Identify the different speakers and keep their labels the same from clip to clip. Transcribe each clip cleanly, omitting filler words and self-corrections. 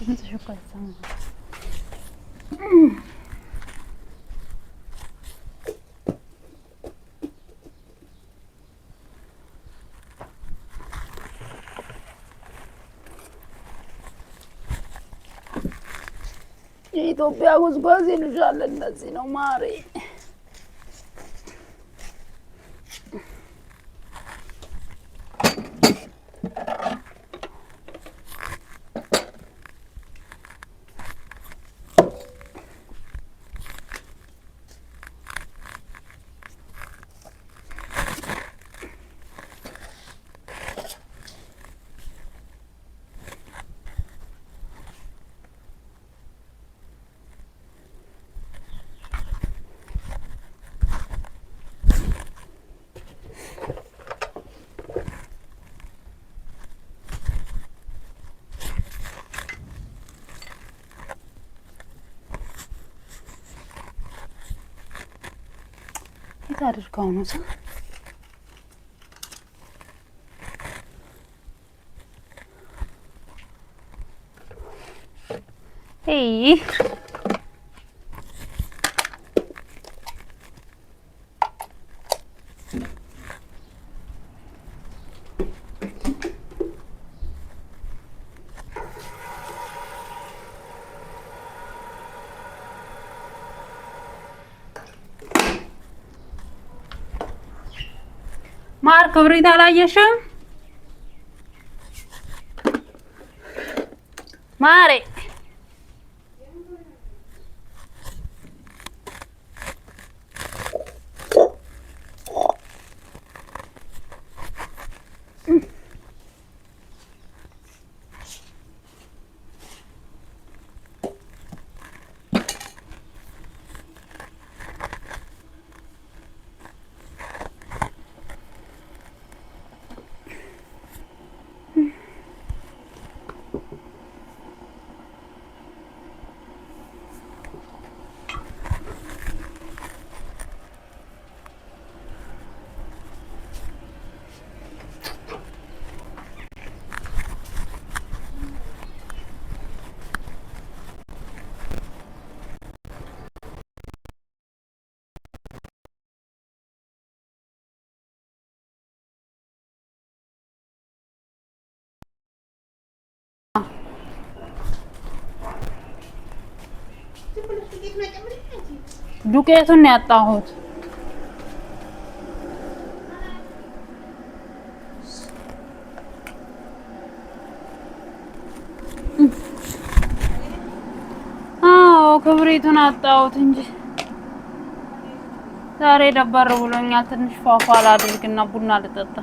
Speaker 1: انت شو قصة የኢትዮጵያ ጉዝጓዝ ይሉሻል እንደዚህ ነው ማሪ አድርገው ነው ሰው ማር ክብሪት አላየሽም ማሬ ዱቄቱን ያጣሁት ክብሪቱን አጣሁት እንጂ ዛሬ ደበር ብሎኛል ትንሽ ፏፏ ላድርግና ቡና ልጠጣ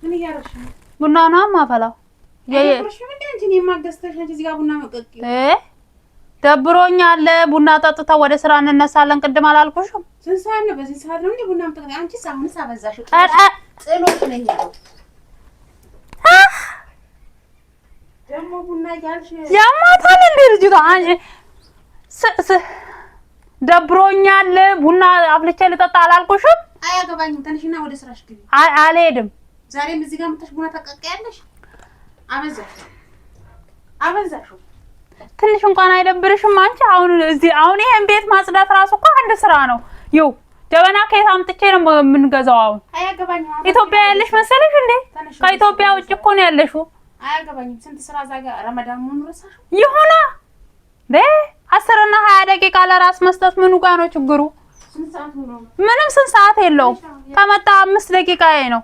Speaker 1: ምን ያረሽ ቡና ነው ማፈላው ያየሽ ምን እንጂ የማገስተሽ እዚህ ጋር ቡና መቀቂ ደብሮኛል ቡና ጠጥታ ወደ ስራ እንነሳለን ቅድም አላልኩሽም ስንት ሰዓት ነው በዚህ ሰዓት ነው እንዴ ቡና መጠጣ አንቺ ሳምንት አበዛሽ ጥሎሽ ነኝ ያለው ደግሞ ቡና ያልሽ
Speaker 2: ያማታል እንዴ ልጅቷ አንቺ ደብሮኛል ቡና አፍልቼ ልጠጣ አላልኩሽም?
Speaker 1: አያገባኝም። ተነሽና ወደ ስራሽ ግቢ።
Speaker 2: አልሄድም።
Speaker 1: ዛሬም እዚህ ጋር መጥተሽ ቡና ታቀቀያለሽ። አበዛሽ።
Speaker 2: ትንሽ እንኳን አይደብርሽም አንቺ? አሁን ይሄን ቤት ማጽዳት ራሱ እኮ አንድ ስራ ነው። ይው ጀበና ከየት አምጥቼ ነው የምንገዛው? አሁን
Speaker 1: አያገባኝም።
Speaker 2: ኢትዮጵያ ያለሽ መሰለሽ እንዴ? ከኢትዮጵያ ውጭ እኮ ነው ያለሽው።
Speaker 1: አያገባኝም። ስንት ስራ ዛጋ ረመዳን ምን ረሳሽ?
Speaker 2: ይሁና 10 እና 20 ደቂቃ ለራስ መስጠት ምኑ ጋር ነው ችግሩ? ምንም ስንት ሰዓት የለውም። ከመጣ 5 ደቂቃዬ ነው።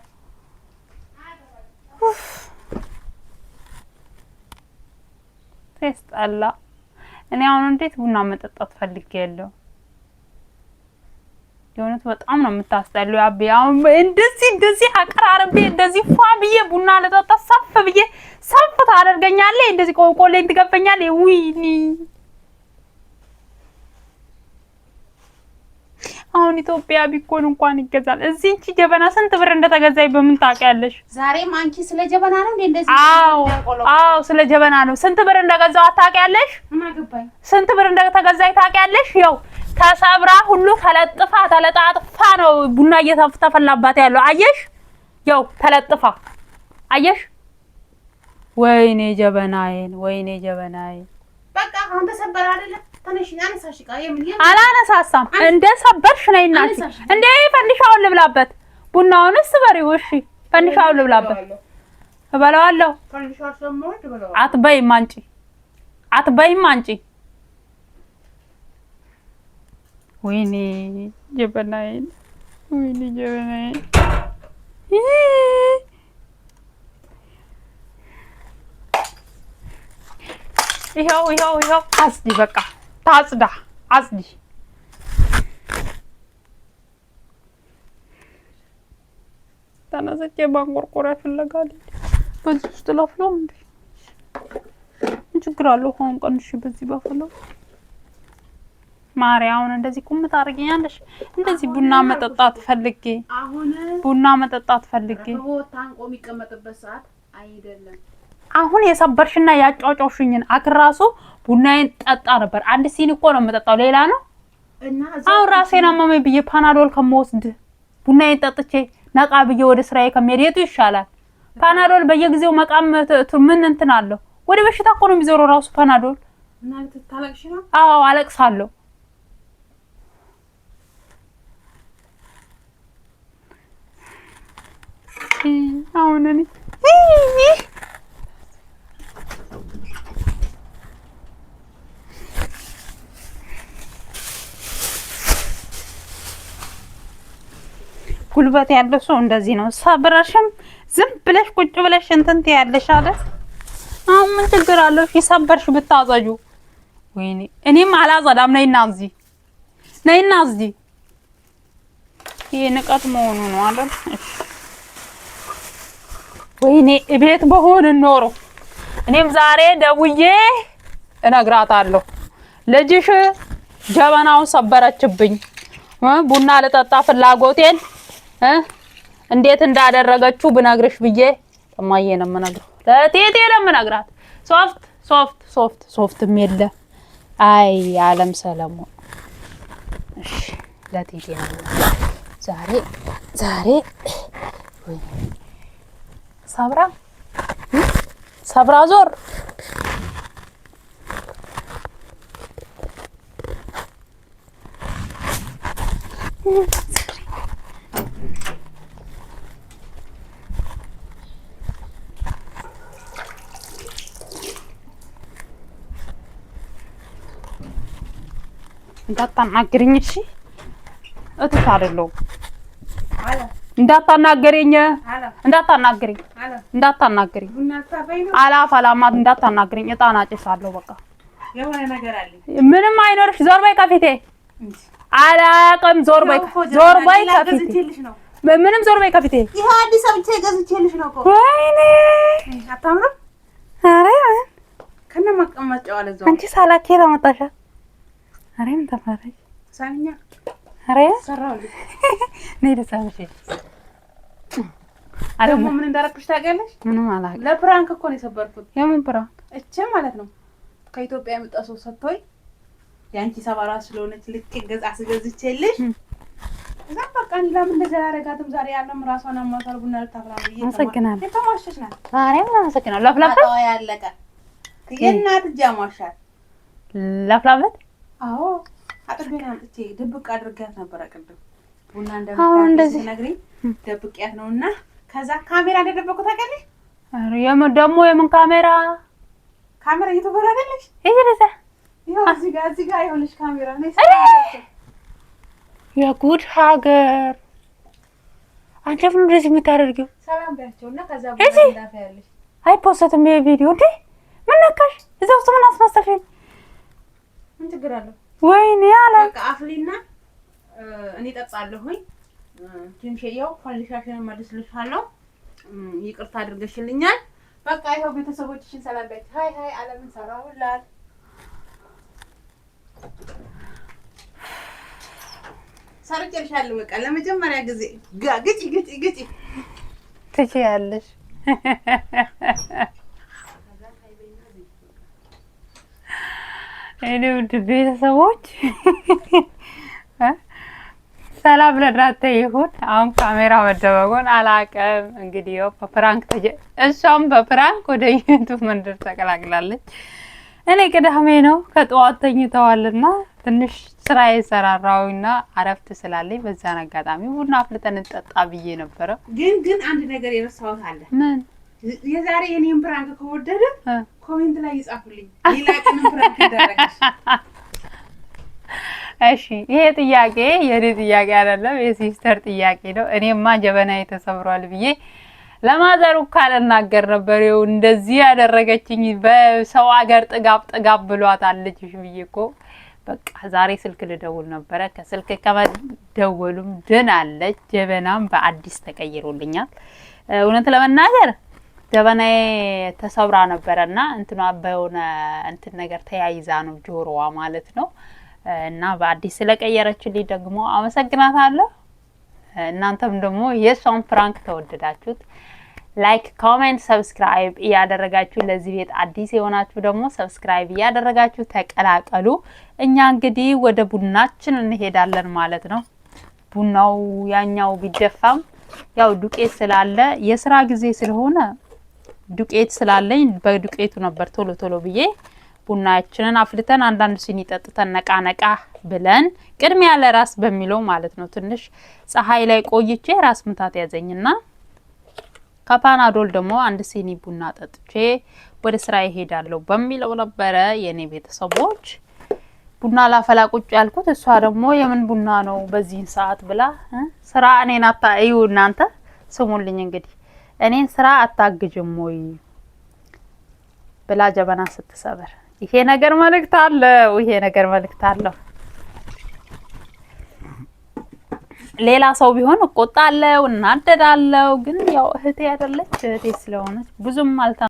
Speaker 2: ተስጣላ እኔ አሁን እንዴት ቡና መጠጣት ፈልጌያለሁ። የሆነት በጣም ነው የምታስጠላው። አቤ አሁን እንደዚህ አቀራርቤ እንደዚህ ፏ ብዬ ቡና ልጠጣ ሰፍ ብዬ ሰፍ ታደርገኛለህ። እንደዚህ ቆቆሌን ትገፈኛለህ። ውይኒ አሁን ኢትዮጵያ ቢኮን እንኳን ይገዛል። እዚህ እንቺ ጀበና ስንት ብር እንደተገዛይ በምን ታውቂያለሽ?
Speaker 1: ዛሬም አንቺ ስለ ጀበና ነው እንደዚህ?
Speaker 2: አዎ ስለ ጀበና ነው። ስንት ብር እንደገዛው አታውቂያለሽ?
Speaker 1: ማገባኝ ስንት
Speaker 2: ብር እንደተገዛይ ታውቂያለሽ? ያው ተሰብራ ሁሉ ተለጣጥፋ ነው ቡና እየተፈላባት ያለው። አየሽ? ያው ተለጥፋ አየሽ? ወይኔ ጀበናዬን
Speaker 1: በቃ አሁን ተሰበረ አይደለ? ተነሽ አነሳሽ ቃ
Speaker 2: አላነሳሳም። እንደ ሰበርሽ ነይ እናት እንደ ፈንዲሻውን ልብላበት። ቡናውንስ በሪው እሺ፣ ፈንዲሻውን ልብላበት። እበላዋለሁ።
Speaker 1: ፈንዲሻው ሰሞት እበላዋለሁ።
Speaker 2: አትበይም አንቺ። ወይኔ ጀበናዬን ይኸው አጽዲ፣ በቃ ታጽዳ፣ አጽዲ። ተነስቼ ማንቆርቆሪያ ፍለጋለሁ። በዚህ ውስጥ ላፍለው እንዴ? ምን ችግር አለው? አሁን ቀንሽ በዚህ ባፈለው ማርያምን እንደዚህ ቁም ታርጊኛለሽ። እንደዚህ ቡና መጠጣት ፈልጌ
Speaker 1: ታንቆ የሚቀመጥበት ሰዓት አይደለም።
Speaker 2: አሁን የሰበርሽና ያጫጫውሽኝን አክራሱ ቡናዬን ጠጣ ነበር። አንድ ሲኒ እኮ ነው የምጠጣው፣ ሌላ ነው። አሁን ራሴን አመመኝ ብዬ ፓናዶል ከመወስድ ቡናዬን ጠጥቼ ነቃ ብዬ ወደ ስራዬ ከመሄድ የቱ ይሻላል? ፓናዶል በየጊዜው መቃም ምን እንትን አለው? ወደ በሽታ እኮ ነው የሚዞረው ራሱ ፓናዶል።
Speaker 1: እናንተ ታለቅሽ ነው?
Speaker 2: አዎ አለቅሳለሁ። አሁን እኔ ጉልበት ያለው ሰው እንደዚህ ነው። ሰብረሽም ዝም ብለሽ ቁጭ ብለሽ እንትን ትያለሽ አይደል? አሁን ምን ችግር አለው? ይሰበርሽ ብታጸጁ። ወይኔ እኔም አላጸዳም። ነይና እዚህ ይሄ ንቀት መሆኑ ነው አይደል? ወይኔ እቤት በሆን ኖሮ እኔም ዛሬ ደውዬ እነግራታለሁ። ልጅሽ ጀበናውን ሰበረችብኝ፣ ቡና ልጠጣ ፍላጎቴን እንዴት እንዳደረገችው ብነግርሽ ብዬ እማዬ ነው የምነግረው። ለቴቴ ነው የምነግራት። ሶፍትም የለ። አይ ዓለም ሰለሞን። እሺ ለቴቴ ነው ዛሬ ወይ ሰብራ ዞር እንዳታናግሪኝ እሺ። እትት አይደለሁም። እንዳታናግሪኝ አላፋላማት እንዳታናግሪኝ። እጣን አጭሳለሁ። በቃ
Speaker 1: የሆነ ነገር አለ።
Speaker 2: ምንም አይኖርሽ። ዞር በይ ከፊቴ። አላቅም። ዞር በይ ከፊቴ። ምንም ዞር በይ ከፊቴ።
Speaker 1: ይሄ አዲስ አበባ ገዝቼልሽ ነው እኮ።
Speaker 2: ወይኔ
Speaker 1: አታምርም?
Speaker 2: አረ
Speaker 1: ከነ መቀመጫው አለ ዞር።
Speaker 2: አንቺ ሳላኬ ተመጣሻ። አረ ምን ተፈረጅ
Speaker 1: ሳኛ።
Speaker 2: አረ
Speaker 1: ሰራውልሽ
Speaker 2: ነይ ደሳምሽ።
Speaker 1: አረ ምን እንዳረክሽ ታውቂያለሽ?
Speaker 2: ምንም አላውቅም።
Speaker 1: ለፕራንክ እኮ ነው የሰበርኩት።
Speaker 2: የምን ፕራንክ?
Speaker 1: እቺ ማለት ነው ከኢትዮጵያ የመጣ ሰው ሰጥቶኝ ያንቺ 74 ስለሆነች ልክ ገዛ አስገዝቼልሽ እዛ በቃ ለምን እንደዚህ ያደርጋትም ዛሬ ያለም ራሷን አማታል ቡና ልታፈራ ነው።
Speaker 2: አመሰግናለሁ።
Speaker 1: የተማሸሽ ናት።
Speaker 2: ዛሬም አመሰግናለሁ። ለፍላፈት
Speaker 1: አዎ ያለቀ የእናት ጃማሻል
Speaker 2: ለፍላፈት
Speaker 1: አዎ አጥቤና አንጥቼ ድብቅ አድርጋት ነበር ቅድም ቡና
Speaker 2: እንደዚህ
Speaker 1: ነግሪ ደብቂያት ነውና ከዛ ካሜራ እንደደበቁ ታውቂያለሽ?
Speaker 2: አረ ደግሞ የምን ካሜራ
Speaker 1: እየተበራለሽ
Speaker 2: እየደዛ
Speaker 1: ይሄው እዚህ ጋር ይኸውልሽ ካሜራ ነው።
Speaker 2: የጉድ ሀገር አንቺ ምን እንደዚህ የምታደርጊው?
Speaker 1: ሰላም ባያቸውና ከዛ ቡና እንዳፈያለሽ
Speaker 2: አይፖስትም ይሄ ቪዲዮ እንዴ? ምን ነካሽ? እዛ ውስጥ ምን አስመሰልሽኝ?
Speaker 1: ምን ችግር አለው?
Speaker 2: ወይኔ አላ
Speaker 1: በቃ አፍሊና እኔ ጠጣለሁኝ። ትንሽዬው ፈልሻሽን መልስልሻለሁ። ይቅርታ አድርገሽልኛል። በቃ ይኸው ቤተሰቦችሽን ሰላም ባያቸው። ሃይ አለምን ሰራሁላት። ሰርቼልሻለሁ። በቃ ለመጀመሪያ ጊዜ ግጭ
Speaker 2: ትችያለሽ። እኔ ውድ ቤተሰቦች ሰላም ለእናንተ ይሁን። አሁን ካሜራ መደበቁን አላውቅም። እንግዲህ ያው በፕራንክ እሷም በፕራንክ ወደ ዩቲዩብ መንደር ተቀላቅላለች። እኔ ቅዳሜ ነው ከጠዋት ተኝተዋልና ትንሽ ስራ የሰራራውና አረፍት ስላለኝ በዛን አጋጣሚ ቡና አፍልተን እንጠጣ ብዬ ነበረ።
Speaker 1: ግን አንድ ነገር የረሳሁት አለ።
Speaker 2: ምን?
Speaker 1: የዛሬ የኔን ፕራንክ ከወደደ ኮሜንት ላይ ይጻፉልኝ። ሌላ ቀን ፕራንክ ይደረጋል።
Speaker 2: እሺ ይሄ ጥያቄ የኔ ጥያቄ አይደለም፣ የሲስተር ጥያቄ ነው። እኔማ ጀበናዬ ተሰብሯል ብዬ ለማዘሩ ካልናገር ነበር። ይኸው እንደዚህ ያደረገችኝ በሰው ሀገር ጥጋብ ብሏታለች ብዬ እኮ በቃ ዛሬ ስልክ ልደውል ነበረ። ከስልክ ከመደወሉም ድናለች። ጀበናም በአዲስ ተቀይሮልኛል። እውነት ለመናገር ጀበናዬ ተሰብራ ነበረና እንትኗ በሆነ እንትን ነገር ተያይዛ ነው ጆሮዋ ማለት ነው። እና በአዲስ ስለቀየረችልኝ ደግሞ አመሰግናታለሁ። እናንተም ደግሞ የሷን ፕራንክ ተወደዳችሁት ላይክ፣ ኮሜንት፣ ሰብስክራይብ እያደረጋችሁ ለዚህ ቤት አዲስ የሆናችሁ ደግሞ ሰብስክራይብ እያደረጋችሁ ተቀላቀሉ። እኛ እንግዲህ ወደ ቡናችን እንሄዳለን ማለት ነው። ቡናው ያኛው ቢደፋም ያው ዱቄት ስላለ የስራ ጊዜ ስለሆነ ዱቄት ስላለኝ በዱቄቱ ነበር ቶሎ ብዬ ቡናችንን አፍልተን አንዳንድ ሲኒ ጠጥተን ነቃ ብለን ቅድሚያ ለራስ በሚለው ማለት ነው። ትንሽ ፀሐይ ላይ ቆይቼ ራስ ምታት ያዘኝና ከፓናዶል ደግሞ አንድ ሲኒ ቡና ጠጥቼ ወደ ስራ ይሄዳለሁ በሚለው ነበረ የኔ ቤተሰቦች። ቡና ላፈላ ቁጭ ያልኩት እሷ ደግሞ የምን ቡና ነው በዚህን ሰዓት ብላ ስራ እኔን አታዩ። እናንተ ስሙልኝ እንግዲህ እኔን ስራ አታግጅም ወይ ብላ ጀበና ስትሰበር ይሄ ነገር መልእክት አለው። ሌላ ሰው ቢሆን እቆጣለሁ፣ እናደዳለሁ። ግን ያው እህቴ አይደለች፣ እህቴ ስለሆነች ብዙም